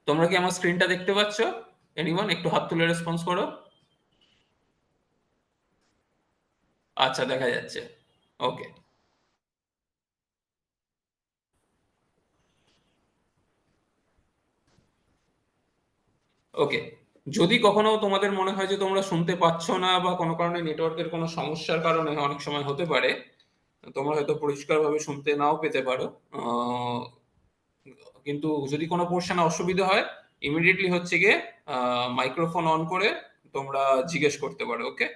তোমরা কি আমার স্ক্রিনটা দেখতে পাচ্ছ? এনিওয়ান একটু হাত তুলে রেসপন্স করো। আচ্ছা, দেখা যাচ্ছে। ওকে। ওকে, যদি কখনো তোমাদের মনে হয় যে তোমরা শুনতে পাচ্ছ না বা কোনো কারণে নেটওয়ার্কের কোনো সমস্যার কারণে অনেক সময় হতে পারে, তোমরা হয়তো পরিষ্কারভাবে শুনতে নাও পেতে পারো। আহ, কিন্তু যদি কোনো পোর্শনে অসুবিধা হয়, ইমিডিয়েটলি হচ্ছে গিয়ে মাইক্রোফোন অন করে তোমরা জিজ্ঞেস করতে পারো। ওকে।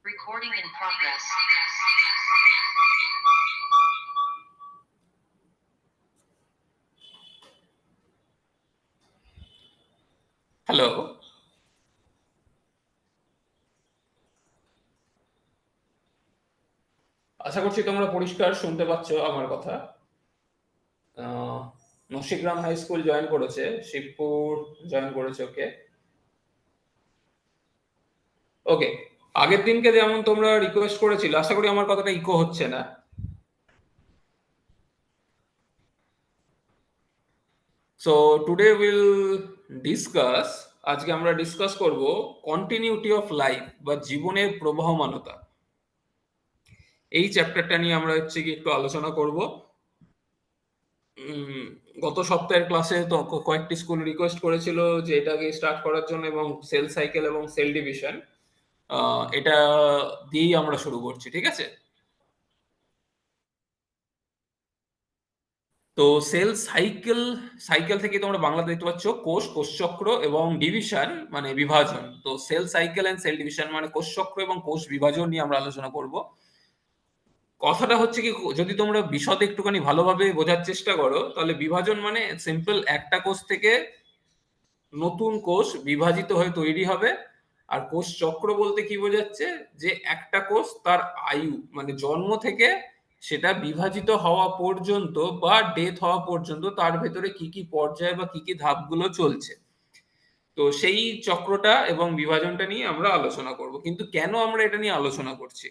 Recording in progress. হ্যালো। আশা করছি তোমরা পরিষ্কার শুনতে পাচ্ছ আমার কথা। আহ, নসিগ্রাম হাই স্কুল জয়েন করেছে, শিবপুর জয়েন করেছে। ওকে। ওকে, আগের দিনকে যেমন তোমরা রিকোয়েস্ট করেছিলে, আশা করি আমার কথাটা ইকো হচ্ছে না। সো টুডে উইল ডিসকাস, আজকে আমরা ডিসকাস করব কন্টিনিউটি অফ লাইফ বা জীবনের প্রবাহমানতা। এই চ্যাপ্টারটা নিয়ে আমরা হচ্ছে কি একটু আলোচনা করব। উম, গত সপ্তাহের ক্লাসে তো কয়েকটি স্কুল রিকোয়েস্ট করেছিল যে এটাকে স্টার্ট করার জন্য, এবং সেল সাইকেল এবং সেল ডিভিশন এটা দিয়েই আমরা শুরু করছি। ঠিক আছে? তো সেল সাইকেল, সাইকেল থেকে তোমরা বাংলাতে দেখতে পাচ্ছ কোষ, কোষচক্র এবং ডিভিশন মানে বিভাজন। তো cell cycle and cell division মানে কোষচক্র এবং কোষ বিভাজন নিয়ে আমরা আলোচনা করব। কথাটা হচ্ছে কি, যদি তোমরা বিশদে একটুখানি ভালোভাবে বোঝার চেষ্টা করো, তাহলে বিভাজন মানে সিম্পল একটা কোষ থেকে নতুন কোষ বিভাজিত হয়ে তৈরি হবে। আর কোষ চক্র বলতে কি বোঝাচ্ছে, যে একটা কোষ তার আয়ু মানে জন্ম থেকে সেটা বিভাজিত হওয়া পর্যন্ত বা ডেথ হওয়া পর্যন্ত তার ভেতরে কি কি পর্যায় বা কি কি ধাপগুলো চলছে। তো সেই চক্রটা এবং বিভাজনটা নিয়ে আমরা আলোচনা করব। কিন্তু কেন আমরা এটা নিয়ে আলোচনা করছি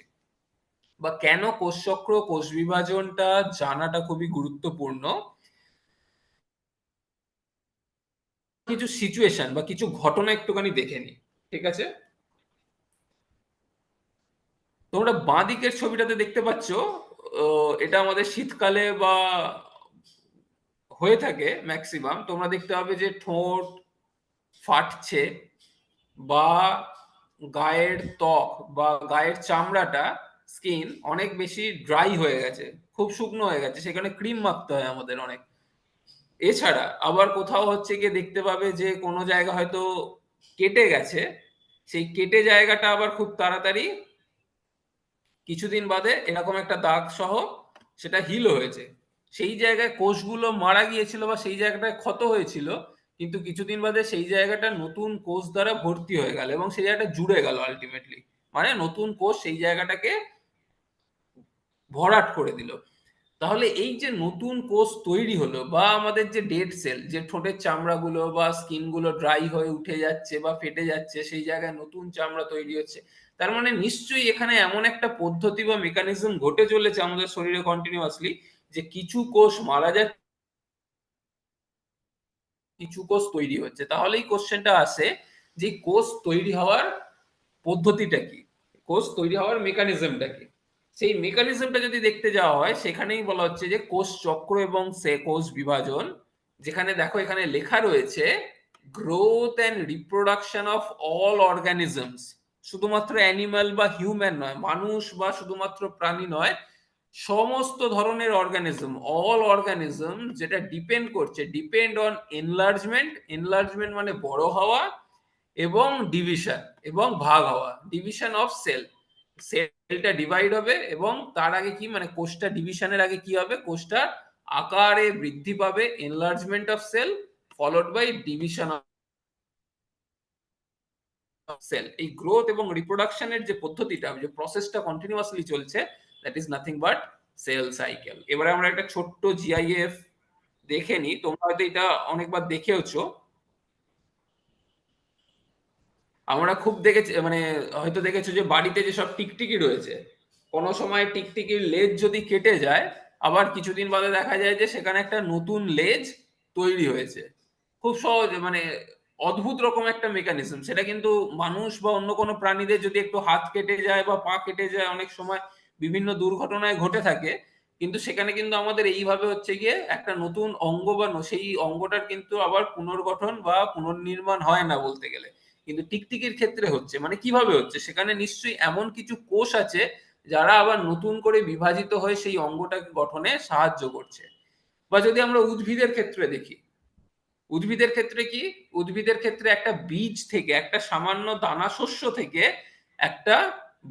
বা কেন কোষ চক্র, কোষ বিভাজনটা জানাটা খুবই গুরুত্বপূর্ণ, কিছু সিচুয়েশন বা কিছু ঘটনা একটুখানি দেখে নিই। ঠিক আছে? তোমরা বাঁ দিকের ছবিটাতে দেখতে পাচ্ছ, এটা আমাদের শীতকালে বা হয়ে থাকে ম্যাক্সিমাম। তোমরা দেখতে পাবে যে ঠোঁট ফাটছে বা গায়ের ত্বক বা গায়ের চামড়াটা, স্কিন অনেক বেশি ড্রাই হয়ে গেছে, খুব শুকনো হয়ে গেছে, সেখানে ক্রিম মাখতে হয় আমাদের অনেক। এছাড়া আবার কোথাও হচ্ছে গিয়ে দেখতে পাবে যে কোনো জায়গা হয়তো কেটে গেছে, সেই কেটে জায়গাটা আবার খুব তাড়াতাড়ি কিছুদিন বাদে এরকম একটা দাগ সহ সেটা হিল হয়েছে। সেই জায়গায় কোষগুলো মারা গিয়েছিল বা সেই জায়গাটায় ক্ষত হয়েছিল, কিন্তু কিছুদিন বাদে সেই জায়গাটা নতুন কোষ দ্বারা ভর্তি হয়ে গেল এবং সেই জায়গাটা জুড়ে গেল আলটিমেটলি। মানে নতুন কোষ সেই জায়গাটাকে ভরাট করে দিল। তাহলে এই যে নতুন কোষ তৈরি হলো বা আমাদের যে ডেড সেল, যে ঠোঁটের চামড়াগুলো বা স্কিন গুলো ড্রাই হয়ে উঠে যাচ্ছে বা ফেটে যাচ্ছে, সেই জায়গায় নতুন চামড়া তৈরি হচ্ছে, তার মানে নিশ্চয়ই এখানে এমন একটা পদ্ধতি বা মেকানিজম ঘটে চলেছে আমাদের শরীরে কন্টিনিউয়াসলি, যে কিছু কোষ মারা যাচ্ছে, কিছু কোষ তৈরি হচ্ছে। তাহলেই কোশ্চেনটা আসে যে কোষ তৈরি হওয়ার পদ্ধতিটা কি, কোষ তৈরি হওয়ার মেকানিজমটা কি। সেই মেকানিজমটা যদি দেখতে যাওয়া হয়, সেখানেই বলা হচ্ছে যে কোষ চক্র এবং সে কোষ বিভাজন, যেখানে দেখো এখানে লেখা রয়েছে growth and reproduction of all organisms. শুধুমাত্র অ্যানিমাল বা হিউম্যান নয়, মানুষ বা শুধুমাত্র প্রাণী নয়, সমস্ত ধরনের অর্গানিজম, অল অর্গানিজম, যেটা ডিপেন্ড অন এনলার্জমেন্ট, এনলার্জমেন্ট মানে বড় হওয়া, এবং ডিভিশন এবং ভাগ হওয়া, ডিভিশন অফ সেল। সেলটা ডিভাইড হবে এবং তার আগে কি মানে কোষটা ডিভিশনের আগে কি হবে, কোষটা আকারে বৃদ্ধি পাবে, enlargement of cell followed by division of cell. এই গ্রোথ এবং রিপ্রোডাকশনের যে পদ্ধতিটা, যে প্রসেসটা কন্টিনিউয়াসলি চলছে, that is nothing but cell cycle. এবারে আমরা একটা ছোট্ট জিআইএফ দেখে নিই, তোমরা হয়তো এটা অনেকবার দেখেওছো। আমরা খুব দেখেছি, মানে হয়তো দেখেছো যে বাড়িতে যেসব টিকটিকি রয়েছে, কোনো সময় টিকটিকির লেজ যদি কেটে যায়, আবার কিছুদিন বাদে দেখা যায় যে সেখানে একটা নতুন লেজ তৈরি হয়েছে। খুব সহজে, মানে অদ্ভুত রকম একটা মেকানিজম। সেটা কিন্তু মানুষ বা অন্য কোনো প্রাণীদের যদি একটু হাত কেটে যায় বা পা কেটে যায়, অনেক সময় বিভিন্ন দুর্ঘটনায় ঘটে থাকে, কিন্তু সেখানে কিন্তু আমাদের এইভাবে হচ্ছে গিয়ে একটা নতুন অঙ্গ বা সেই অঙ্গটার কিন্তু আবার পুনর্গঠন বা পুনর্নির্মাণ হয় না বলতে গেলে। কিন্তু টিকটিকির ক্ষেত্রে হচ্ছে। মানে কিভাবে হচ্ছে? সেখানে নিশ্চয়ই এমন কিছু কোষ আছে যারা আবার নতুন করে বিভাজিত হয়ে সেই অঙ্গটাকে গঠনে সাহায্য করছে। বা যদি আমরা উদ্ভিদের ক্ষেত্রে দেখি, উদ্ভিদের ক্ষেত্রে কি? উদ্ভিদের ক্ষেত্রে একটা বীজ থেকে, একটা সামান্য দানা শস্য থেকে একটা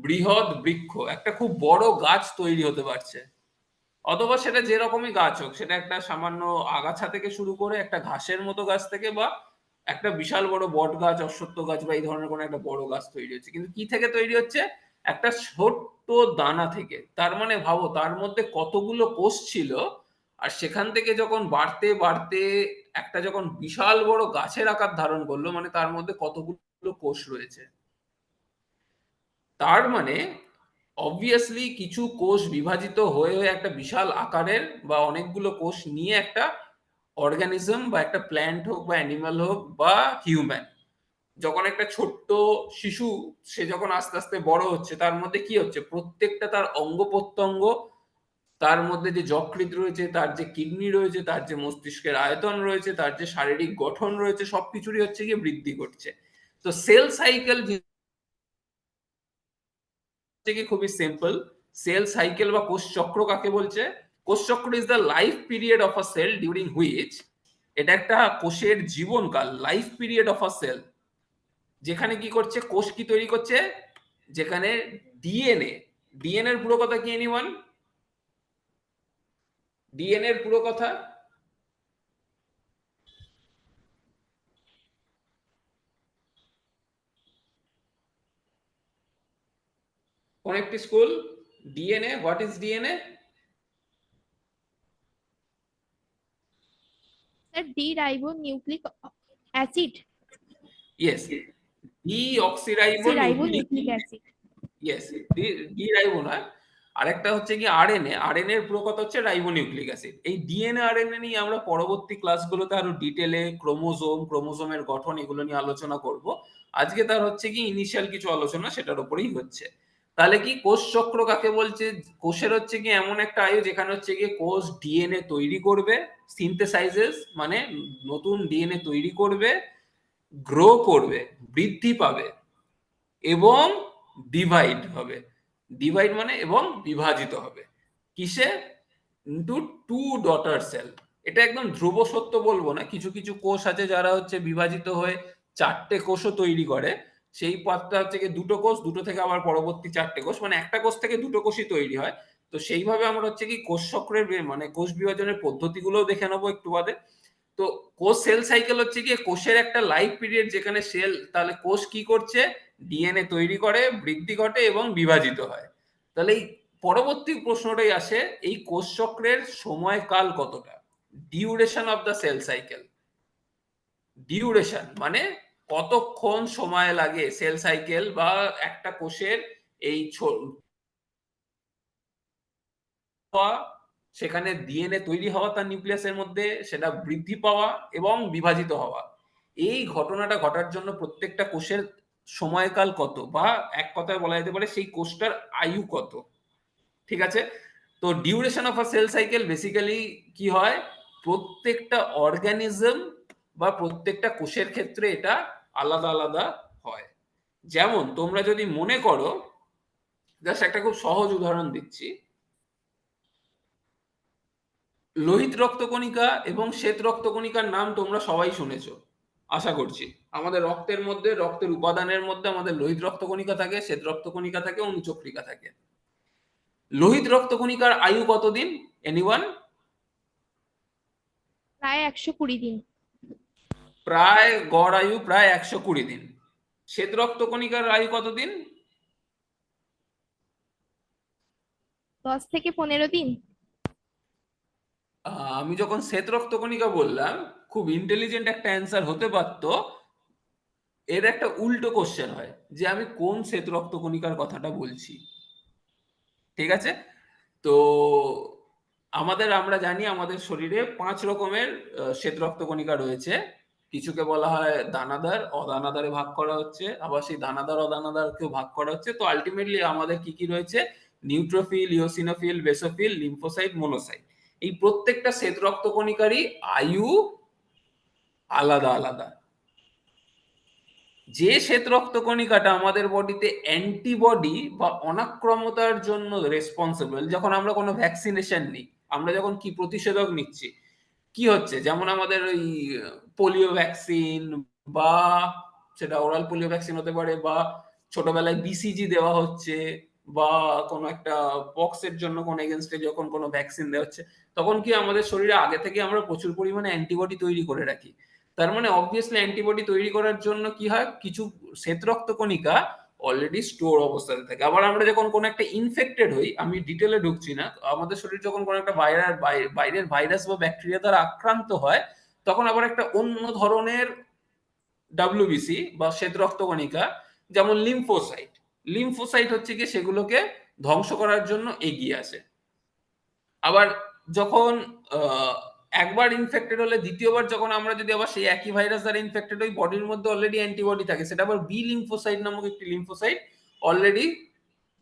বৃহৎ বৃক্ষ, একটা খুব বড় গাছ তৈরি হতে পারছে। অথবা সেটা যেরকমই গাছ হোক, সেটা একটা সামান্য আগাছা থেকে শুরু করে একটা ঘাসের মতো গাছ থেকে, বা একটা বিশাল বড় বট গাছ, অশ্বত্থ গাছ বা এই ধরনের কোনো একটা বড় গাছ তৈরি হচ্ছে। কিন্তু কি থেকে তৈরি হচ্ছে? একটা ছোট্ট দানা থেকে। তার মানে ভাবো তার মধ্যে কতগুলো কোষ ছিল, আর সেখান থেকে যখন বাড়তে বাড়তে একটা যখন বিশাল বড় গাছের আকার ধারণ করলো, মানে তার মধ্যে কতগুলো কোষ রয়েছে। তার মানে অবভিয়াসলি কিছু কোষ বিভাজিত হয়ে হয়ে একটা বিশাল আকারের বা অনেকগুলো কোষ নিয়ে একটা অর্গানিজম বা একটা প্ল্যান্ট হোক বা অ্যানিমাল হোক বা হিউম্যান, যখন একটা ছোট্ট শিশু সে যখন আস্তে আস্তে বড় হচ্ছে, তার মধ্যে কি হচ্ছে? প্রত্যেকটা তার অঙ্গ প্রত্যঙ্গ, তার মধ্যে যে যকৃৎ রয়েছে, তার যে কিডনি রয়েছে, তার যে মস্তিষ্কের আয়তন রয়েছে, তার যে শারীরিক গঠন রয়েছে, সবকিছুরই হচ্ছে গিয়ে বৃদ্ধি করছে। তো সেল সাইকেল থেকে খুবই সিম্পল। সেল সাইকেল বা কোষ চক্র কাকে বলছে? কোষ চক্র is the life period of a cell during which, এটা একটা কোষের জীবনকাল, life period of a cell, যেখানে কি করছে? কোষ কি তৈরি করছে? যেখানে ডিএনএ, ডিএনএ এর পুরো কথা কি এনিওয়ান? ডিএনএ এর পুরো কথা? কোন একটি school? DNA, what is DNA? Sir D ribo nucleic acid. Yes, deoxyribo সি ribo nucleic. Nucleic acid. Yes, D ribo নয়। আরেকটা হচ্ছে কি আরএনএ। আরএনএ এর পুরো কথা হচ্ছে রাইবোনিউক্লিক অ্যাসিড। এই ডিএনএ আরএনএ নিয়ে আমরা পরবর্তী ক্লাসগুলোতে আরো ডিটেইলে ক্রোমোজোম, ক্রোমোজোমের গঠন এগুলো নিয়ে আলোচনা করব। আজকে তার হচ্ছে কি ইনিশিয়াল কিছু আলোচনা সেটার উপরেই হচ্ছে। তাহলে কি কোষ চক্র কাকে বলছে? কোষের হচ্ছে কি এমন একটা আয়ু যেখানে হচ্ছে গিয়ে কোষ ডিএনএ তৈরি করবে, সিনথেসাইজেস মানে নতুন ডিএনএ তৈরি করবে, গ্রো করবে, বৃদ্ধি পাবে এবং ডিভাইড হবে। ডিভাইড মানে এবং বিভাজিত হবে। কিসে? Into two daughter cell. এটা একদম ধ্রুব সত্য বলবো না, কিছু কিছু কোষ আছে যারা হচ্ছে বিভাজিত হয়ে চারটে কোষও তৈরি করে। সেই পাতটা হচ্ছে কি দুটো কোষ, দুটো থেকে আবার পরবর্তী চারটে কোষ, মানে একটা কোষ থেকে দুটো কোষই তৈরি হয়। তো সেইভাবে আমরা হচ্ছে কি কোষ চক্রের মানে কোষ বিভাজনের পদ্ধতিগুলোও দেখে নেবো একটু বাদে। তো কোষ সেল সাইকেল হচ্ছে গিয়ে কোষের একটা লাইফ পিরিয়ড, যেখানে সেল, তাহলে কোষ কি করছে? ডিএনএ তৈরি করে, বৃদ্ধি ঘটে এবং বিভাজিত হয়। তাহলে এই পরবর্তী প্রশ্নটাই আসে, এই কোষ চক্রের সময়কাল কতটা? Duration of the cell cycle. Duration মানে কতক্ষণ সময় লাগে সেল সাইকেল বা একটা কোষের এই হওয়া, সেখানে ডিএনএ তৈরি হওয়া তার নিউক্লিয়াসের মধ্যে, সেটা বৃদ্ধি পাওয়া এবং বিভাজিত হওয়া। এই ঘটনাটা ঘটার জন্য প্রত্যেকটা কোষের সময়কাল কত, বা এক কথায় বলা যেতে পারে সেই কোষটার আয়ু কত। ঠিক আছে? তো duration of a cell cycle basically কি হয়? প্রত্যেকটা অর্গানিজম বা প্রত্যেকটা কোষের ক্ষেত্রে এটা আলাদা আলাদা হয়। যেমন তোমরা যদি মনে করো, জাস্ট একটা খুব সহজ উদাহরণ দিচ্ছি, লোহিত রক্তকণিকা এবং শ্বেত রক্তকণিকার নাম তোমরা সবাই শুনেছো আশা করছি। আমাদের রক্তের মধ্যে, রক্তের উপাদানের মধ্যে আমাদের লোহিত রক্তকণিকা থাকে, শ্বেত রক্তকণিকা থাকে, অনুচক্রিকা থাকে। লোহিত রক্তকণিকার আয়ু কতদিন? এনিওয়ান? প্রায় 120 দিন। প্রায় গড় আয়ু প্রায় 120 দিন। শ্বেত রক্তকণিকার আয়ু কতদিন? 10 থেকে 15 দিন। আমি যখন শ্বেত রক্তকণিকা বললাম, খুব ইন্টেলিজেন্ট একটা অ্যান্সার হতে পারতো। এর একটা উল্টো কোশ্চেন হয় যে আমি কোন শ্বেত রক্তকণিকার কথাটা বলছি। ঠিক আছে? তো আমরা জানি আমাদের শরীরে 5 রকমের শ্বেত রক্তকণিকা রয়েছে। কিছুকে বলা হয় দানাদার, অদানাদারে ভাগ করা হচ্ছে। আবার সেই দানাদার, অদানাদারকেও ভাগ করা হচ্ছে। তো আল্টিমেটলি আমাদের কি রয়েছে? Neutrophil, eosinophil, basophil, lymphocyte, monocyte. এই প্রত্যেকটা শ্বেত রক্তকণিকারই আয়ু আলাদা, আলাদা। যে শ্বেত রক্তকণিকাটা আমাদের বডিতে অ্যান্টিবডি বা অনাক্রমতার জন্য রেসপন্সিবল, যখন আমরা কোনো ভ্যাকসিনেশন নিই, আমরা যখন কি প্রতিষেধক নিচ্ছি, কি হচ্ছে, যেমন আমাদের ওই পোলিও ভ্যাকসিন, বা সেটা ওরাল পোলিও ভ্যাকসিন হতে পারে, বা ছোটবেলায় বিসিজি দেওয়া হচ্ছে, বা কোনো একটা পক্স এর জন্য কোনো এগেনস্টে যখন কোনো ভ্যাকসিন দেওয়া হচ্ছে, তখন কি আমাদের শরীরে আগে থেকে আমরা প্রচুর পরিমাণে অ্যান্টিবডি তৈরি করে রাখি। তার মানে অবভিয়াসলি অ্যান্টিবডি তৈরি করার জন্য কি হয়, কিছু শ্বেত রক্তকণিকা অলরেডি স্টোর অবস্থাতে থাকে। আবার আমরা যখন কোনো একটা ইনফেক্টেড হই, আমি ডিটেলে ঢুকছি না, আমাদের শরীর যখন কোনো একটা বাইরের ভাইরাস বা ব্যাকটেরিয়া দ্বারা আক্রান্ত হয়, তখন আবার একটা অন্য ধরনের ডাব্লিউবিসি বা শ্বেত রক্তকণিকা, যেমন লিম্ফোসাইট হচ্ছে কি সেগুলোকে ধ্বংস করার জন্য এগিয়ে আসে। আবার যখন একবার ইনফেক্টেড হলে দ্বিতীয়বার যখন আমরা যদি আবার সেই একই ভাইরাস দ্বারা ইনফেক্টেড হই, বডির মধ্যে অলরেডি অ্যান্টিবডি থাকে, সেটা আবার বি লিম্ফোসাইট নামক একটি লিম্ফোসাইট অলরেডি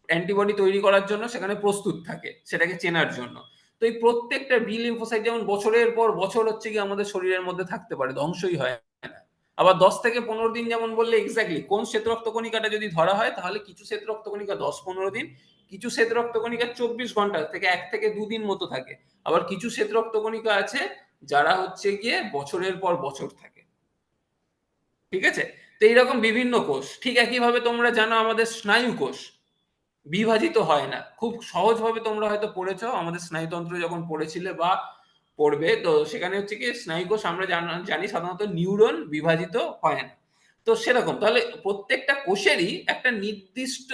অ্যান্টিবডি তৈরি করার জন্য সেখানে প্রস্তুত থাকে, সেটাকে চেনার জন্য। তো এই প্রত্যেকটা বি লিম্ফোসাইট যেমন বছরের পর বছর হচ্ছে কি আমাদের শরীরের মধ্যে থাকতে পারে, ধ্বংসই হয় না। আবার 10 থেকে 15 দিন যেমন বললে, এক্স্যাক্টলি কোন শ্বেত রক্তকণিকাটা যদি ধরা হয়, তাহলে কিছু শ্বেত রক্তকণিকা 10-15 দিন, কিছু শ্বেত রক্তকণিকা 24 ঘন্টা থেকে 1 থেকে 2 দিন মতো থাকে। আবার কিছু শ্বেত রক্তকণিকা আছে যারা হচ্ছে গিয়ে বছরের পর বছর থাকে। ঠিক আছে? তো এইরকম বিভিন্ন কোষ, ঠিক একইভাবে তোমরা জানো আমাদের স্নায়ু কোষ বিভাজিত হয় না। খুব সহজভাবে তোমরা হয়তো পড়েছো আমাদের স্নায়ুতন্ত্র যখন পড়েছিলে বা পড়বে, তো সেখানে হচ্ছে কি স্নায়ুকোষ আমরা জানি সাধারণত নিউরন বিভাজিত হয় না। তো সেরকম তাহলে প্রত্যেকটা কোষেরই একটা নির্দিষ্ট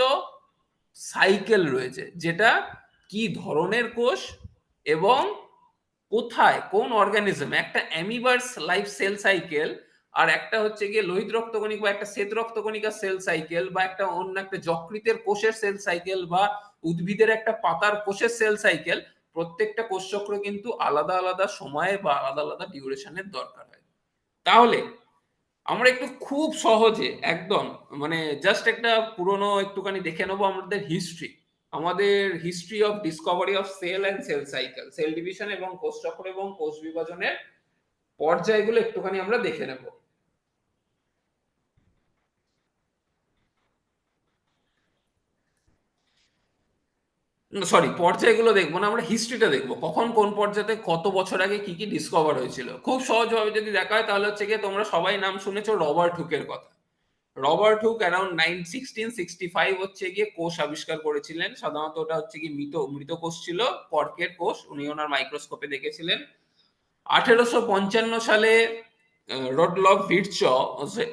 সাইকেল রয়েছে, যেটা কি ধরনের কোষ এবং কোথায় কোন অর্গানিজম, একটা অ্যামিবার লাইফ সেল সাইকেল, আর একটা হচ্ছে গিয়ে লোহিত রক্তকণিকা বা একটা শ্বেত রক্তকণিকা সেল সাইকেল, বা একটা অন্য একটা যকৃতের কোষের সেল সাইকেল, বা উদ্ভিদের একটা পাতার কোষের সেল সাইকেল। প্রত্যেকটা কোষ চক্র কিন্তু আলাদা আলাদা সময়ে বা আলাদা আলাদা ডিউরেশনের দরকার হয়। তাহলে আমরা একটু খুব সহজে একদম, মানে জাস্ট একটা পুরনো একটুখানি দেখে নেবো আমাদের হিস্ট্রি, আমাদের history of discovery of cell and cell cycle, cell division এবং কোষ চক্র এবং কোষ বিভাজনের পর্যায়গুলো একটুখানি আমরা দেখে নেব। সরি, পর্যায়গুলো দেখবো না, আমরা হিস্ট্রিটা দেখবো, কখন কোন পর্যায়ে কত বছর আগে কি কি ডিসকভার হয়েছিল। খুব সহজভাবে যদি দেখা হয়, তাহলে হচ্ছে গিয়ে তোমরা সবাই নাম শুনেছো রবার্ট হুকের কথা। রবার্ট হুক অ্যারাউন্ড 1665 হচ্ছে গিয়ে কোষ আবিষ্কার করেছিলেন। সাধারণত ওটা হচ্ছে কি মৃত কোষ ছিল, কর্কের কোষ, উনি ওনার মাইক্রোস্কোপে দেখেছিলেন। 1855 সালে রডলফ ভিরচ,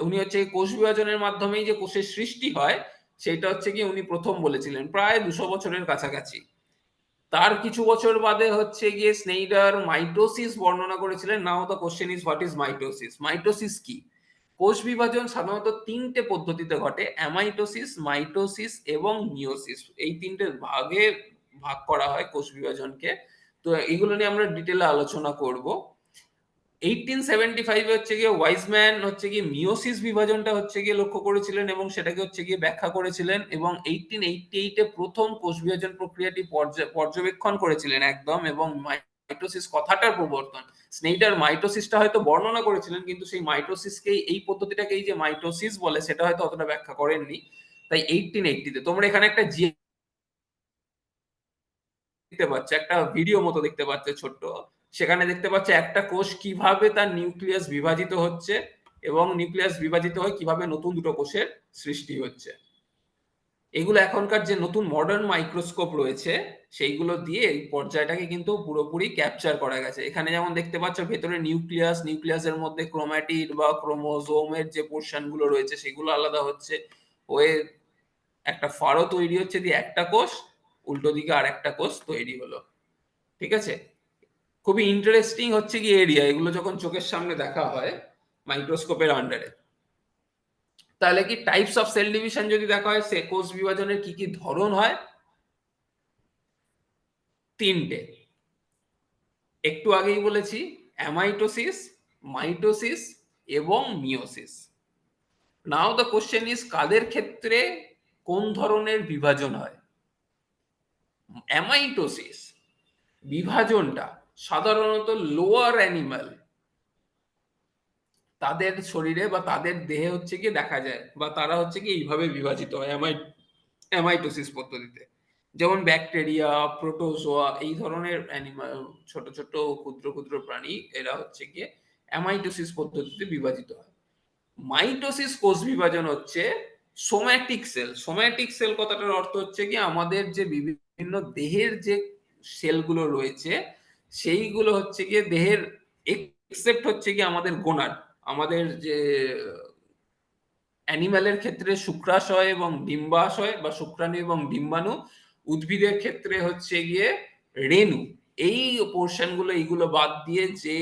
উনি হচ্ছে কোষ বিভাজনের মাধ্যমেই যে কোষের সৃষ্টি হয় সেটা হচ্ছে কি উনি প্রথম বলেছিলেন, প্রায় 200 বছরের কাছাকাছি। তার কিছু বছর বাদে হচ্ছে গিয়ে স্নেইডার মাইটোসিস বর্ণনা করেছিলেন। Now the question is what is mitosis? Mitosis কি? কোষ বিভাজন সাধারণত 3টে পদ্ধতিতে ঘটে, অ্যামাইটোসিস, মাইটোসিস এবং মিয়োসিস। এই 3টে ভাগে ভাগ করা হয় কোষ বিভাজনকে। তো এগুলো নিয়ে আমরা ডিটেইলে আলোচনা করব। 1875 এ হচ্ছে গিয়ে ওয়াইজম্যান হচ্ছে গিয়ে মিয়োসিস বিভাজনটা হচ্ছে গিয়ে লক্ষ্য করেছিলেন এবং সেটাকে হচ্ছে গিয়ে ব্যাখ্যা করেছিলেন, এবং 1888 এ প্রথম কোষ বিভাজন প্রক্রিয়াটি পর্যবেক্ষণ করেছিলেন একদম, এবং মাইটোসিস কথাটার প্রবর্তন। স্নেইডার মাইটোসিসটা হয়তো বর্ণনা করেছিলেন, কিন্তু সেই মাইটোসিসকেই, এই পদ্ধতিটাকেই যে মাইটোসিস বলে সেটা হয়তো অতটা ব্যাখ্যা করেননি। তাই 1880 তে তোমরা এখানে একটা দেখতে পাচ্ছ, একটা ভিডিও মতো দেখতে পাচ্ছ ছোট্ট। সেখানে দেখতে পাচ্ছ একটা কোষ কিভাবে তার নিউক্লিয়াস বিভাজিত হচ্ছে, এবং নিউক্লিয়াস বিভাজিত হয়ে কিভাবে নতুন দুটো কোষের সৃষ্টি হচ্ছে। এগুলো এখনকার যে নতুন মডার্ন মাইক্রোস্কোপ রয়েছে সেইগুলো দিয়ে এই পর্যায়টাকে কিন্তু পুরোপুরি ক্যাপচার করা গেছে। এখানে যেমন দেখতে পাচ্ছ ভেতরে নিউক্লিয়াস, নিউক্লিয়াসের মধ্যে ক্রোম্যাটিড বা ক্রোমোজোমের যে পোর্শন গুলো রয়েছে সেগুলো আলাদা হচ্ছে, হয়ে একটা ফাড়ো তৈরি হচ্ছে, দিয়ে একটা কোষ, উল্টো দিকে আর একটা কোষ তৈরি হলো। ঠিক আছে, খুবই ইন্টারেস্টিং হচ্ছে কি এরিয়া এগুলো যখন চোখের সামনে দেখা হয় মাইক্রোস্কোপের আন্ডারে। তাহলে কি টাইপস অফ সেল ডিভিশন যদি দেখা হয়, সে কোষ বিভাজনের কি কি ধরন হয়? তিনটে। একটু আগেই বলেছি, অ্যামাইটোসিস, মাইটোসিস এবং meiosis. Now the question is, কাদের ক্ষেত্রে কোন ধরনের বিভাজন হয়? অ্যামাইটোসিস বিভাজনটা সাধারণত লোয়ার অ্যানিমাল তাদের শরীরে বা তাদের দেহে হচ্ছে কি দেখা যায়, বা তারা হচ্ছে কি এইভাবে বিভাজিত হয় অ্যামাইটোসিস পদ্ধতিতে। যেমন ব্যাকটেরিয়া, প্রোটোজোয়া, এই ধরনের অ্যানিমাল, ছোট ছোট ক্ষুদ্র ক্ষুদ্র প্রাণী, এরা হচ্ছে গিয়ে অ্যামাইটোসিস পদ্ধতিতে বিভাজিত হয়। মাইটোসিস কোষ বিভাজন হচ্ছে সোম্যাটিক সেল। সোম্যাটিক সেল কথাটার অর্থ হচ্ছে কি আমাদের যে বিভিন্ন দেহের যে সেলগুলো রয়েছে সেইগুলো হচ্ছে গিয়ে দেহের, এক্সেপ্ট হচ্ছে কি আমাদের গোনাড, আমাদের যে অ্যানিম্যালের ক্ষেত্রে শুক্রাশয় এবং ডিম্বাশয় বা শুক্রাণু এবং ডিম্বাণু, উদ্ভিদের ক্ষেত্রে হচ্ছে গিয়ে রেণু। এই পোর্শন গুলো, এইগুলো বাদ দিয়ে যে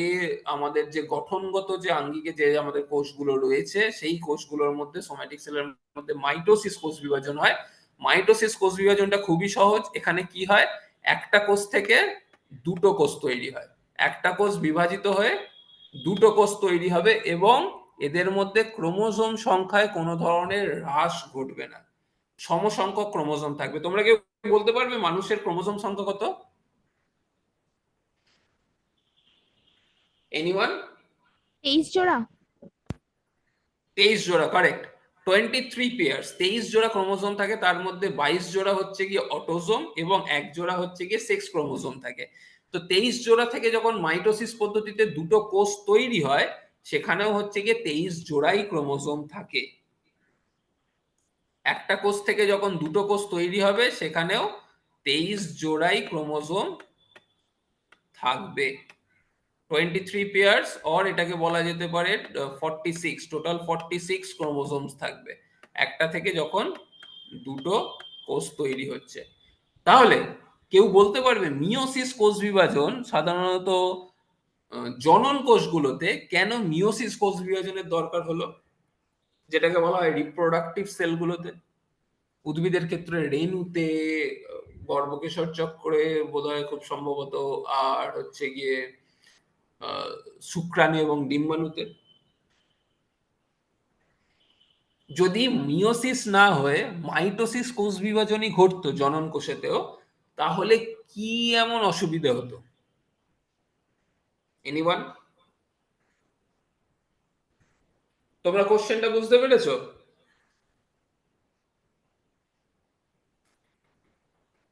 আমাদের যে গঠনগত যে আঙ্গিকে যে আমাদের কোষগুলো রয়েছে সেই কোষগুলোর মধ্যে, সোম্যাটিক সেলের মধ্যে মাইটোসিস কোষ বিভাজন হয়। মাইটোসিস কোষ বিভাজনটা খুবই সহজ। এখানে কি হয়, একটা কোষ থেকে দুটো কোষ তৈরি হয়, একটা কোষ বিভাজিত হয়ে দুটো কোষ তৈরি হবে এবং এদের মধ্যে ক্রোমোজোম সংখ্যায় কোনো ধরনের হ্রাস ঘটবে না, সমসংখ্যক ক্রোমোজোম থাকবে। তোমরা কেউ বলতে পারবে মানুষের ক্রোমোজোম সংখ্যা কত? এনিওয়ান? 23 জোড়া। 23 জোড়া, কারেক্ট। 23 পেয়ার্স, 23 জোড়া ক্রোমোজোম থাকে, তার মধ্যে 22 জোড়া হচ্ছে গিয়ে অটোজোম এবং এক জোড়া হচ্ছে গিয়ে সেক্স ক্রোমোজোম থাকে। তো 23 জোড়া থেকে যখন মাইটোসিস পদ্ধতিতে দুটো কোষ তৈরি হয়, সেখানেও হচ্ছে গিয়ে 23 জোড়াই ক্রোমোজোম থাকে। একটা কোষ থেকে যখন দুটো কোষ তৈরি হবে সেখানেও 23 জোড়াই ক্রোমোজোম থাকবে। 23 পেয়ার্স, অর এটাকে বলা যেতে পারে 46, টোটাল 46 ক্রোমোজোমস থাকবে একটা থেকে যখন দুটো কোষ তৈরি হচ্ছে। তাহলে কেউ বলতে পারবে মিওসিস কোষ বিভাজন সাধারণত জনন কোষগুলোতে কেন মিওসিস কোষ বিভাজনের দরকার হলো, যেটাকে বলা হয় রিপ্রোডাক্টিভ সেলগুলোতে? উদ্ভিদের ক্ষেত্রে রেণুতে, গর্ভকেশর চক্রে বোধহয় খুব সম্ভবত, আর হচ্ছে গিয়ে শুক্রাণু এবং ডিম্বাণুতে। যদি মিওসিস না হয়ে মাইটোসিস কোষ বিভাজনই ঘটতো জনন কোষেতেও, তাহলে কি এমন অসুবিধা হতো? এনিওয়ান? তোমরা কোশ্চেনটা বুঝতে পেরেছো?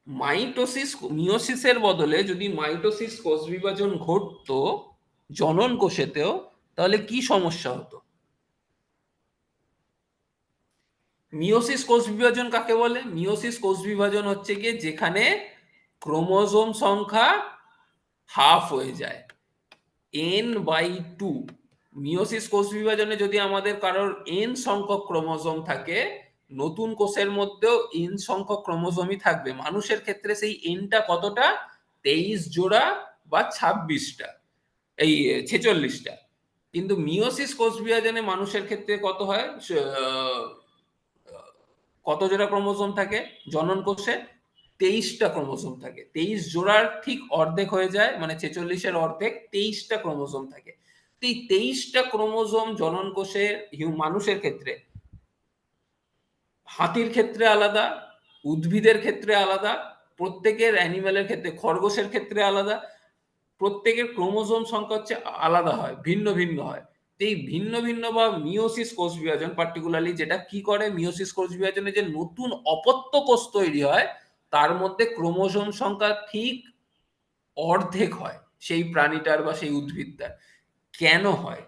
মাইটোসিস, মিওসিসের বদলে যদি মাইটোসিস কোষ বিভাজন ঘটতো জনন কোষেতেও, তাহলে কি সমস্যা হতো? মিওসিস কোষ বিভাজন কাকে বলে? মিওসিস কোষ বিভাজন হচ্ছে গিয়ে যেখানে ক্রোমোজোম সংখ্যা হাফ হয়ে যায়, n/2। মিওসিস কোষ বিভাজনে যদি আমাদের কারোর n সংখ্যক ক্রোমোজোম থাকে, নতুন কোষের মধ্যেও n সংখ্যক ক্রোমোজোমই থাকবে। মানুষের ক্ষেত্রে সেই nটা কতটা? 23 জোড়া বা 26টা, এই 46টা। কিন্তু মিওসিস কোষ বিভাজনে মানুষের ক্ষেত্রে কত হয়, কত জোড়া ক্রোমোজোম থাকে জনন কোষে? 23টা ক্রোমোজোম থাকে। 23 জোড়ার ঠিক অর্ধেক হয়ে যায়, মানে 46-এর অর্ধেক, 23টা ক্রোমোজোম থাকে। তো এই 23টা ক্রোমোজোম জনন কোষে মানুষের ক্ষেত্রে, হাতির ক্ষেত্রে আলাদা, উদ্ভিদের ক্ষেত্রে আলাদা, প্রত্যেকের অ্যানিমেলের ক্ষেত্রে, খরগোশের ক্ষেত্রে আলাদা, প্রত্যেকের ক্রোমোজোম সংখ্যা হচ্ছে আলাদা হয়, ভিন্ন ভিন্ন হয়। তো এই ভিন্ন ভিন্ন বা মিওসিস কোষ বিভাজন পার্টিকুলারলি যেটা কি করে, মিওসিস কোষ বিভাজনে যে নতুন অপত্য কোষ তৈরি হয় তার মধ্যে ক্রোমোজোম সংখ্যা ঠিক অর্ধেক হয় সেই প্রাণীটার বা সেই উদ্ভিদটার। কেন হয়?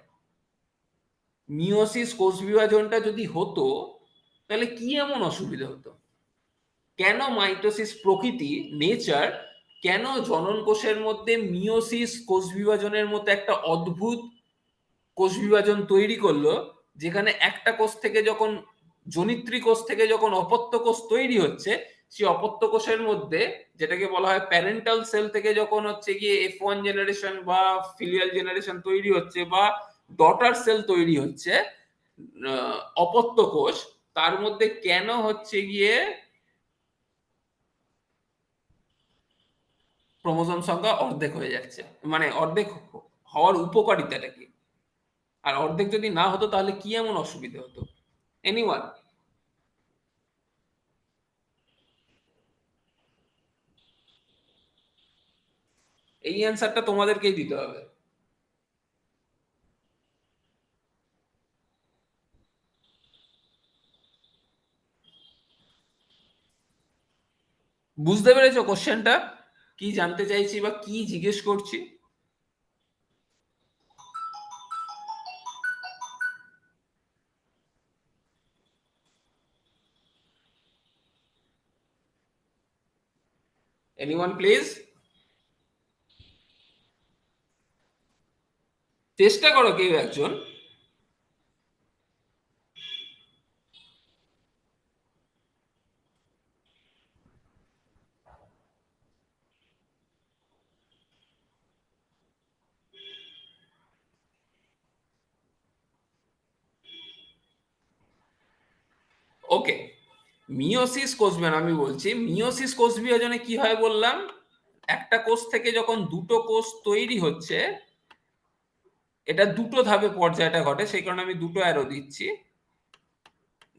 মিওসিস কোষ বিভাজনটা যদি হতো তাহলে কি এমন অসুবিধা হতো? কেন মাইটোসিস প্রকৃতি, নেচার, কেন জনন কোষের মধ্যে মিওসিস কোষ বিভাজনের মতো একটা অদ্ভুত কোষ বিভাজন তৈরি করলো, যেখানে একটা কোষ থেকে যখন জনিত্রী কোষ থেকে যখন অপত্য কোষ তৈরি হচ্ছে, সেই অপত্য কোষের মধ্যে যেটাকে বলা হয় প্যারেন্টাল সেল থেকে যখন হচ্ছে গিয়ে F1 জেনারেশন বা ফিলিয়াল জেনারেশন তৈরি হচ্ছে বা ডটার সেল তৈরি হচ্ছে, অপত্য কোষ, তার মধ্যে কেন হচ্ছে গিয়ে ক্রোমোজোম সংখ্যা অর্ধেক হয়ে যাচ্ছে, মানে অর্ধেক হওয়ার উপকারিতাটা কি, আর অর্ধেক যদি না হতো তাহলে কি এমন অসুবিধা হতো? এনিওয়ান? এই অ্যান্সারটা তোমাদেরকেই দিতে হবে। বুঝতে পেরেছো কোশ্চেনটা কি জানতে চাইছি বা কি জিজ্ঞেস করছি? Anyone please? চেষ্টা করো কেউ একজন। ওকে, মিওসিস কোষ বিভাজন আমি বলছি। মিওসিস কোষ বিভাজনে কি হয় বললাম? একটা কোষ থেকে যখন দুটো কোষ তৈরি হচ্ছে, এটা দুটো ধাপে পর্যায়টা ঘটে, সেই কারণে আমি দুটো অ্যারো দিচ্ছি।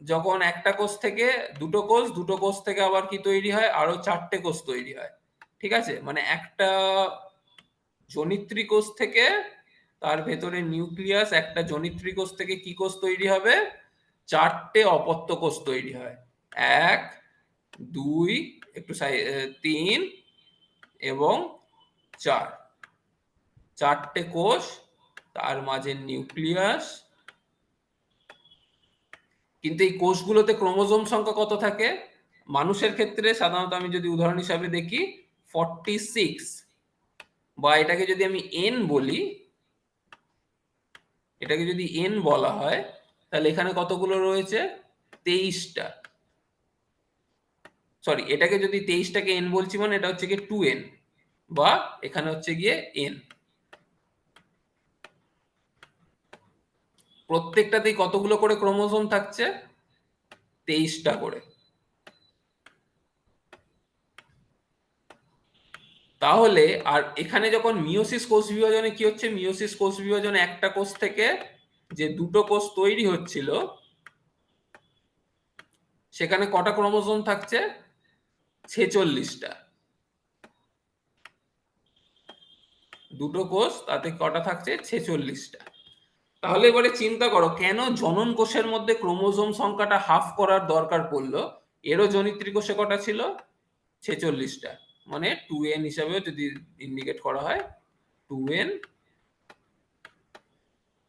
যখন একটা কোষ থেকে দুটো কোষ, দুটো কোষ থেকে আবার কি তৈরি হয়, আরো চারটে কোষ তৈরি হয়। ঠিক আছে, মানে একটা জনিত্রী কোষ থেকে, তার ভেতরে নিউক্লিয়াস, একটা জনিত্রী কোষ থেকে কি কোষ তৈরি হবে? চারটে অপত্য কোষ তৈরি হয়। এক, দুই, একটু তিন এবং চার। চারটে কোষ, তার মাঝে নিউক্লিয়াস। কিন্তু এই কোষগুলোতে ক্রোমোজোম সংখ্যা কত থাকে? মানুষের ক্ষেত্রে সাধারণত আমি যদি উদাহরণ হিসাবে দেখি 46, বা এটাকে যদি আমি এন বলি, এটাকে যদি এন বলা হয়, তাহলে এখানে কতগুলো রয়েছে? 23টা। সরি, এটাকে যদি 23টাকে এন বলছি মানে এটা হচ্ছে গিয়ে 2n, বা এখানে হচ্ছে গিয়ে এন। প্রত্যেকটাতেই কতগুলো করে ক্রোমোজোম থাকছে? 23টা করে। তাহলে আর এখানে যখন মিওসিস কোষ বিভাজনে কি হচ্ছে? মিওসিস কোষ বিভাজনে একটা কোষ থেকে যে দুটো কোষ তৈরি হচ্ছিল, সেখানে কটা ক্রোমোজোম থাকছে? 46টা। দুটো কোষ, তাতে কটা থাকছে? 46টা। তাহলে এবারে চিন্তা করো কেন জনন কোষের মধ্যে ক্রোমোজোম সংখ্যাটা হাফ করার দরকার পড়লো? এরও জনিত্রী কোষে কটা ছিল? 46টা। মানে 2n হিসাবেও যদি ইন্ডিকেট করা হয়, 2n।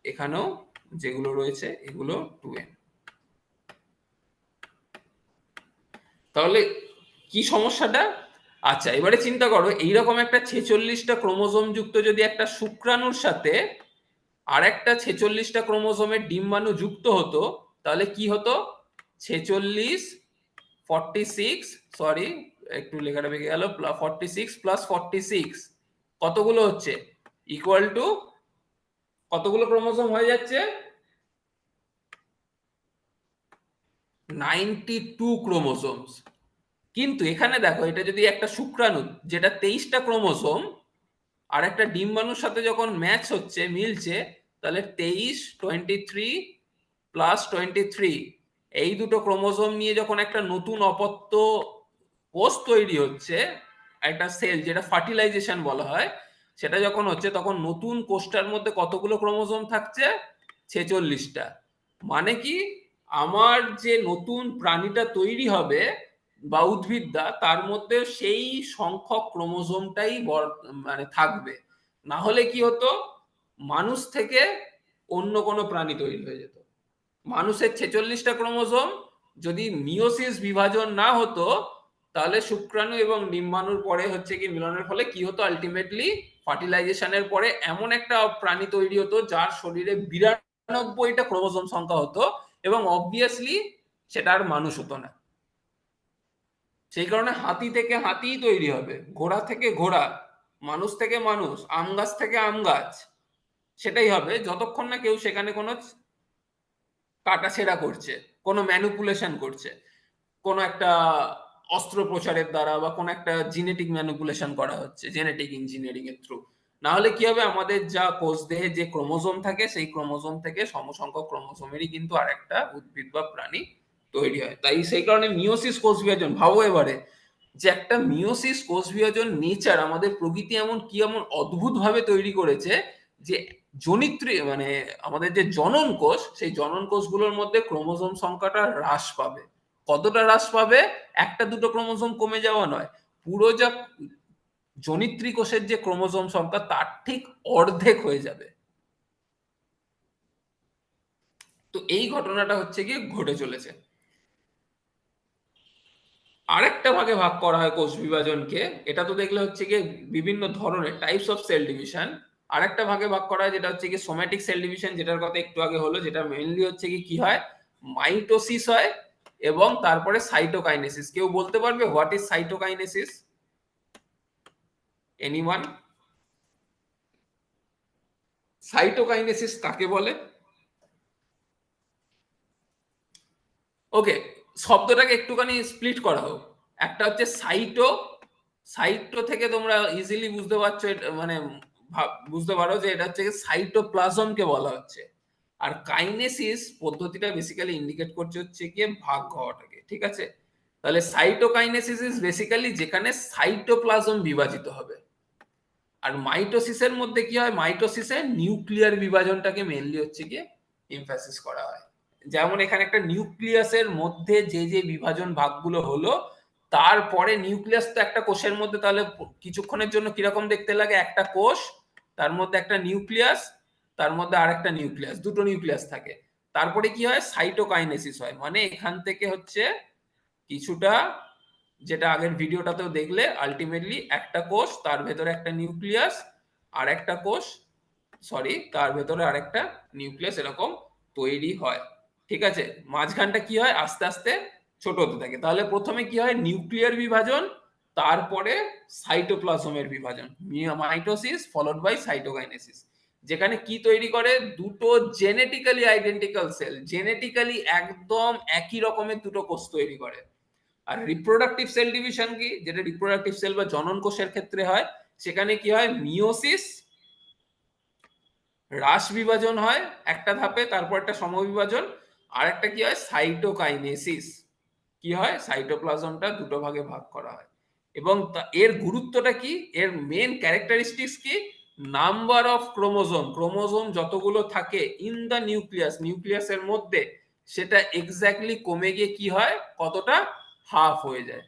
এখানেও যেগুলো রয়েছে এগুলো 2n। তাহলে কি সমস্যাটা? আচ্ছা, এবারে চিন্তা করো এইরকম একটা 46টা ক্রোমোজোম যুক্ত যদি একটা শুক্রাণুর সাথে আর একটা 46টা ক্রোমোজোমের ডিম্বাণু যুক্ত হতো, তাহলে কি হতো? 46, 46, সরি একটু লেখাটা বেঁকে গেল, 46 প্লাস 46 কতগুলো হচ্ছে? ইকুয়াল টু কতগুলো ক্রোমোজোম হয়ে যাচ্ছে? 92 ক্রোমোজোমস। কিন্তু এখানে দেখো, এটা যদি একটা শুক্রাণু যেটা 23টা ক্রোমোজোম আর একটা ডিম্বাণুর সাথে যখন ম্যাচ হচ্ছে, মিলছে, তাহলে 23, 23 প্লাস 23, এই দুটো ক্রোমোজোম নিয়ে যখন একটা নতুন অপত্য কোষ তৈরি হচ্ছে, একটা সেল যেটা ফার্টিলাইজেশন বলা হয়, সেটা যখন হচ্ছে, তখন নতুন কোষটার মধ্যে কতগুলো ক্রোমোজোম থাকছে? 46টা। মানে কি, আমার যে নতুন প্রাণীটা তৈরি হবে বা উদ্ভিদটা, তার মধ্যে সেই সংখ্যক ক্রোমোজোমটাই মানে থাকবে। না হলে কি হতো? মানুষ থেকে অন্য কোনো প্রাণী তৈরি হয়ে যেত। মানুষের 46টা ক্রোমোজোম, যদি মিওসিস বিভাজন না হতো, তাহলে শুক্রাণু এবং ডিম্বাণুর পরে হচ্ছে কি মিলনের ফলে কি হতো আলটিমেটলি ফার্টিলাইজেশনের পরে এমন একটা প্রাণী তৈরি হতো যার শরীরে 92টা ক্রোমোজোম সংখ্যা হতো এবং অবভিয়াসলি সেটা আর মানুষ হতো না। সেই কারণে হাতি থেকে হাতিই তৈরি হবে, ঘোড়া থেকে ঘোড়া, মানুষ থেকে মানুষ, আম গাছ থেকে আম গাছ, সেটাই হবে যতক্ষণ না কেউ সেখানে কোনো কাটাছেঁড়া করছে, কোনো ম্যানিপুলেশন করছে, কোনো একটা অস্ত্রোপচারের দ্বারা বা কোনো একটা জেনেটিক ম্যানিপুলেশন করা হচ্ছে জেনেটিক ইঞ্জিনিয়ারিং এর থ্রু। না হলে কি হবে, আমাদের যা কোষ দেহে যে ক্রোমোজোম থাকে সেই ক্রোমোজোম থেকে সমসংখ্যক ক্রোমোজোমেরই কিন্তু আরেকটা উদ্ভিদ বা প্রাণী তৈরি হয়। তাই সেই কারণে মিওসিস কোষ বিভাজন, ভাবো এবারে যে একটা মিওসিস কোষ বিভাজন নেচার আমাদের প্রকৃতি এমন অদ্ভুত ভাবে তৈরি করেছে যে জনিত্রী মানে আমাদের যে জনন কোষ, সেই জনন কোষগুলোর মধ্যে ক্রোমোজোম সংখ্যাটা হ্রাস পাবে। কতটা হ্রাস পাবে? একটা দুটো ক্রোমোজোম কমে যাওয়া নয়, পুরো যা জনিত্রী কোষের যে ক্রোমোজোম সংখ্যা তার ঠিক অর্ধেক হয়ে যাবে। তো এই ঘটনাটা হচ্ছে গিয়ে ঘটে চলেছে। আরেকটা ভাগে ভাগ করা হয় কোষ বিভাজনকে, এটা তো দেখলে হচ্ছে গিয়ে বিভিন্ন ধরনের টাইপস অফ সেল ডিভিশন। আরেকটা ভাগে ভাগ করা হয় যেটা হচ্ছে গিয়ে সোম্যাটিক সেল ডিভিশন, যেটার কথা একটু আগে হলো, যেটা মেইনলি হচ্ছে কি হয়, মাইটোসিস হয় এবং তারপরে সাইটোকাইনেসিস। কেউ বলতে পারবে what is cytokinesis? Anyone? Cytokinesis কাকে বলে? ওকে, শব্দটাকে একটুখানি স্প্লিট করা হোক। একটা হচ্ছে সাইটো, সাইটো থেকে তোমরা ইজিলি বুঝতে পারছো মানে বুঝতে পারো যে এটা হচ্ছে সাইটোপ্লাজমকে বলা হচ্ছে। আর কাইনেসিস পদ্ধতিটা বেসিক্যালি ইন্ডিকেট করছে হচ্ছে গিয়ে ভাগ হওয়াটাকে, ঠিক আছে? তাহলে সাইটোকাইনেসিস ইজ বেসিক্যালি যেখানে সাইটোপ্লাজম বিভাজিত হবে। আর মাইটোসিসের মধ্যে কি হয়, মাইটোসিসে নিউক্লিয়ার বিভাজনটাকে মেইনলি হচ্ছে গিয়ে এমফাসিস করা হয়। যেমন এখানে একটা নিউক্লিয়াসের মধ্যে যে যে বিভাজন ভাগগুলো হলো, তারপরে নিউক্লিয়াস তো একটা কোষের মধ্যে, তাহলে কিছুক্ষণের জন্য কিরকম দেখতে লাগে, একটা কোষ, তার মধ্যে একটা নিউক্লিয়াস, তার মধ্যে আরেকটা নিউক্লিয়াস, দুটো নিউক্লিয়াস থাকে। তারপরে কি হয়, সাইটোকাইনেসিস হয়, মানে এখান থেকে হচ্ছে কিছুটা, যেটা আগের ভিডিওটাতেও দেখলে, আলটিমেটলি একটা কোষ, তার ভেতরে একটা নিউক্লিয়াস, আর একটা কোষ, সরি, তার ভেতরে আরেকটা নিউক্লিয়াস, এরকম তৈরি হয়। ঠিক আছে, মাঝখানটা কি হয়, আস্তে আস্তে ছোট হতে থাকে। তাহলে প্রথমে কি হয়, নিউক্লিয়ার বিভাজন, তারপরে সাইটোপ্লাজমের বিভাজন, মাইটোসিস ফলোড বাই সাইটোকাইনেসিস, যেখানে কি তৈরি করে, দুটো জেনেটিক্যালি আইডেন্টিক্যাল সেল, জেনেটিক্যালি একদম একই রকমের দুটো কোষ তৈরি করে। আর রিপ্রোডাক্টিভ সেল ডিভিশন কি, যেটা রিপ্রোডাক্টিভ সেল বা জনন কোষের ক্ষেত্রে হয়, সেখানে কি হয়, মিওসিস, হ্রাস বিভাজন হয় একটা ধাপে, তারপর একটা সমবিভাজন, আর একটা কি হয়, সাইটোকাইনেসিস। কি হয়, সাইটোপ্লাজমটা দুটো ভাগে ভাগ করা হয়। এবং এর গুরুত্বটা কি, এর মেন ক্যারেক্টারিস্টিক্স কি, নাম্বার অফ ক্রোমোজোম, ক্রোমোজোম যতগুলো থাকে ইন দা নিউক্লিয়াস, নিউক্লিয়াসের মধ্যে, সেটা এক্স্যাক্টলি কমে গিয়ে কি হয়, কতটা, হাফ হয়ে যায়,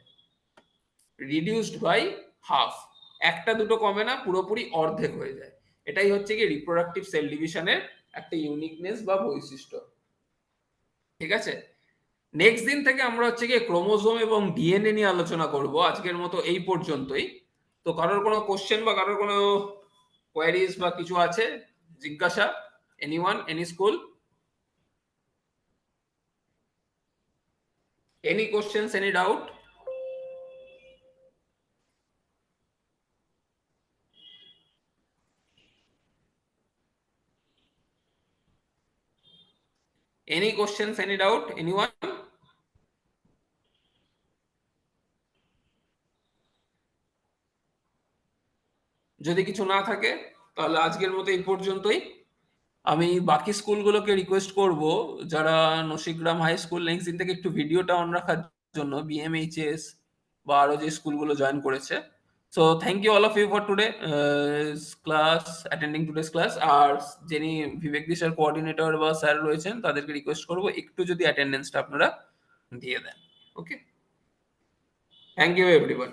রিডিউসড বাই হাফ। একটা দুটো কমে না, পুরোপুরি অর্ধেক হয়ে যায়। এটাই হচ্ছে কি রিপ্রোডাক্টিভ সেল ডিভিশনের একটা ইউনিকনেস বা বৈশিষ্ট্য। ঠিক আছে, নেক্সট দিন থেকে আমরা হচ্ছে কি ক্রোমোজোম এবং ডিএনএ নিয়ে আলোচনা করব। আজকের মতো এই পর্যন্তই। তো কারোর কোনো কোশ্চেন বা কারোর কোনো কোয়ারিজ বা কিছু আছে, জিজ্ঞাসা? Anyone, any school, any questions, any doubt? Any questions, any doubt, anyone? যদি কিছু না থাকে তাহলে আজকের মতো এই পর্যন্তই। আমি বাকি স্কুলগুলোকে রিকোয়েস্ট করব, যারা নসিগ্রাম হাই স্কুল নেক্সট দিন থেকে একটু ভিডিওটা অন রাখার জন্য, বিএমএইচএস বা আরো যে স্কুলগুলো জয়েন করেছে। So thank you all of you for today class, attending today's class. আর যিনি বিবেক দিশার কোঅর্ডিনেটর বা স্যার রয়েছেন, তাদেরকে রিকোয়েস্ট করব একটু যদি অ্যাটেন্ডেন্সটা আপনারা দিয়ে দেন। ওকে, থ্যাংক ইউ এভরিওয়ান।